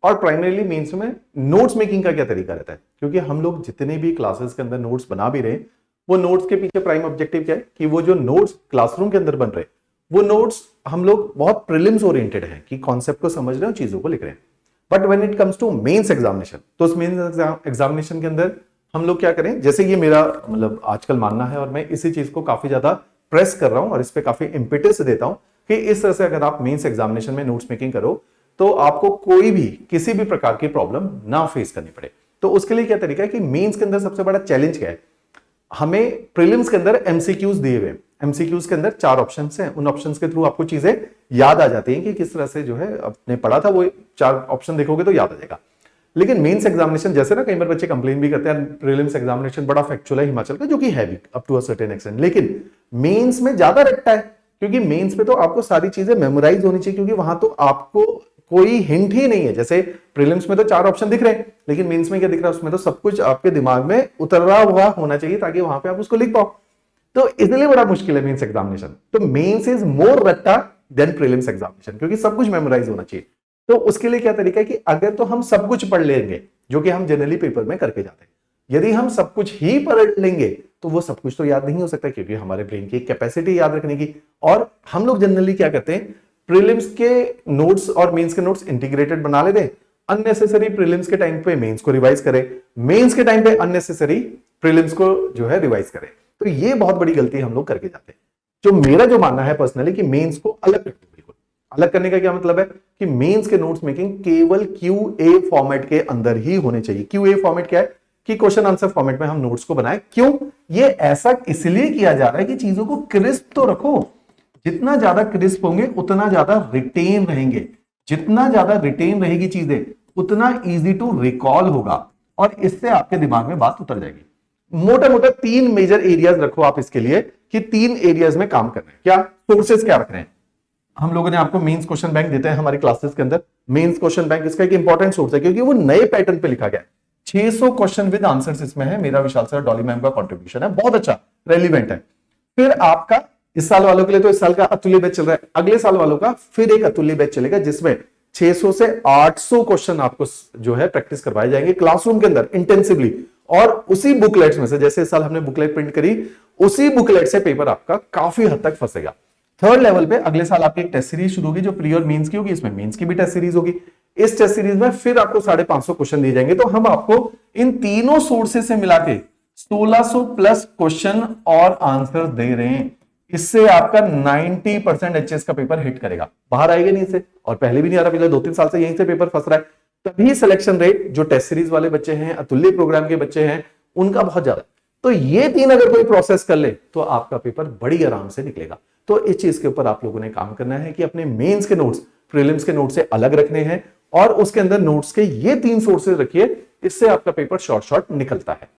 और primarily mains में notes making का क्या तरीका रहता है, क्योंकि हम लोग जितने भी क्लासेस के अंदर नोट्स बना भी रहे हैं, वो नोट्स के पीछे प्राइम ऑब्जेक्टिव क्या है कि वो जो नोट्स क्लासरूम के अंदर बन रहे हैं वो नोट्स हम लोग बहुत प्रीलिम्स ओरिएंटेड हैं कि कॉन्सेप्ट को समझ रहे हैं, चीजों को लिख रहे हैं। But when it comes to mains examination, तो उस मेंस एग्जामिनेशन के अंदर हम लोग क्या करें, जैसे ये मेरा मतलब आजकल मानना है और मैं इसी चीज को काफी ज्यादा प्रेस कर रहा हूं और इस पे काफी इंपिटस देता हूं कि इस तरह से अगर आप मेंस एग्जामिनेशन में नोट्स मेकिंग करो तो आपको कोई भी किसी भी प्रकार की प्रॉब्लम ना फेस करनी पड़े। तो उसके लिए क्या तरीका है कि मेंस के अंदर सबसे बड़ा चैलेंज क्या है, हमें प्रीलिम्स के अंदर एमसीक्यूज दिए हुए, एमसीक्यूज के अंदर 4 ऑप्शंस हैं, उन ऑप्शंस के थ्रू आपको चीजें याद आ जाती हैं कि किस तरह से जो है आपने पढ़ा था, वो 4 ऑप्शन देखोगे तो याद आ जाएगा। लेकिन मेंस एग्जामिनेशन जैसे ना कई बार बच्चे कंप्लेन भी करते हैं प्रीलिम्स एग्जामिनेशन बड़ा फैक्चुअल है हिमाचल का, जो कि है भी up to a certain extent, लेकिन मेंस में ज्यादा रट्टा है, क्योंकि मेंस में तो आपको सारी चीजें मेमोराइज होनी चाहिए, क्योंकि वहां तो आपको कोई हिंट ही नहीं है। जैसे प्रीलिम्स में तो 4 ऑप्शन दिख रहे हैं, लेकिन मेंस में क्या दिख रहा है, उसमें तो सब कुछ आपके दिमाग में उतरा हुआ होना चाहिए ताकि वहां पे आप उसको लिख पाओ। तो इसलिए बड़ा मुश्किल है मेंस एग्जामिनेशन। तो मेंस इज मोर रट्टा देन प्रीलिम्स एग्जामिनेशन, क्योंकि सब कुछ मेमोराइज होना चाहिए। तो उसके लिए क्या तरीका है कि अगर तो हम सब कुछ पढ़ लेंगे, जो कि हम जनरली पेपर में करके जाते हैं, यदि हम सब कुछ ही पढ़ लेंगे तो वो सब कुछ तो याद नहीं हो सकता, क्योंकि हमारे ब्रेन की कैपेसिटी याद रखने की। और हम लोग जनरली क्या करते हैं, प्रीलिम्स के नोट्स और मेंस के नोट्स इंटीग्रेटेड बना लेते हैं, अननेसेसरी प्रीलिम्स के टाइम पे मेंस को रिवाइज करें, मेंस के टाइम पे अननेसेसरी प्रीलिम्स को जो है रिवाइज करें। तो ये बहुत बड़ी गलती हम लोग करके जाते हैं। जो मेरा जो मानना है पर्सनली कि मेंस को अलग कर दो, बिल्कुल अलग करने का क्या मतलब है कि मेंस के नोट्स मेकिंग केवल QA फॉर्मेट के अंदर ही होने चाहिए। QA फॉर्मेट क्या है कि क्वेश्चन आंसर फॉर्मेट में हम नोट्स को बनाए। क्यों ये ऐसा इसलिए किया जा रहा है कि चीजों को क्रिस्प तो रखो, जितना ज्यादा क्रिस्प होंगे उतना ज्यादा रिटेन रहेंगे, जितना ज्यादा रिटेन रहेगी चीजें उतना इजी टू रिकॉल होगा और इससे आपके दिमाग में बात उतर जाएगी। मोटा मोटा 3 मेजर एरियाज रखो आप इसके लिए कि 3 एरियाज में काम करना है। क्या सोर्सेस क्या रख रहे हैं, हम लोगों ने आपको मेंस क्वेश्चन बैंक देते हैं हमारी क्लासेस के अंदर। मेंस क्वेश्चन बैंक इसका एक इंपॉर्टेंट सोर्स है, क्योंकि वो नए पैटर्न पे लिखा गया है। 600 क्वेश्चन विद आंसर्स इसमें है। मेरा विशाल सर डॉली मैम का कंट्रीब्यूशन है, बहुत अच्छा रेलिवेंट है। फिर आपका इस साल वालों के लिए तो इस साल का अतुल्य बैच चल रहा है, अगले साल वालों का फिर एक अतुल्य बैच चलेगा जिसमें 600 से 800 क्वेश्चन आपको जो है प्रैक्टिस करवाए जाएंगे क्लासरूम के अंदर इंटेंसिवली। और उसी बुकलेट्स में से, जैसे इस साल हमने बुकलेट प्रिंट करी, उसी बुकलेट से पेपर आपका काफी हद तक फंसेगा। थर्ड लेवल पे अगले साल आपकी एक टेस्ट सीरीज शुरू होगी जो प्री और मेंस की होगी, इसमें मेंस की भी टेस्ट सीरीज होगी। इस टेस्ट सीरीज में फिर आपको 550 क्वेश्चन दिए जाएंगे। तो हम आपको इन तीनों सोर्सेस से मिला के 1600 प्लस क्वेश्चन और आंसर दे रहे हैं। इससे आपका 90% एचएस का पेपर हिट करेगा, बाहर आएगा नहीं इससे, और पहले भी नहीं आ रहा, पिछले 2-3 साल से यहीं से पेपर फंस रहा है। तभी सिलेक्शन रेट जो टेस्ट सीरीज वाले बच्चे हैं, अतुल्य प्रोग्राम के बच्चे हैं, उनका बहुत ज्यादा। तो ये 3 अगर कोई प्रोसेस कर ले तो आपका पेपर बड़ी आराम से निकलेगा। तो इस चीज के ऊपर आप लोगों ने काम करना है कि अपने मेंस के नोट्स प्रीलिम्स के नोट्स से अलग रखने हैं और उसके अंदर नोट्स के ये 3 सोर्सेज रखिए, इससे आपका पेपर शॉर्ट निकलता है।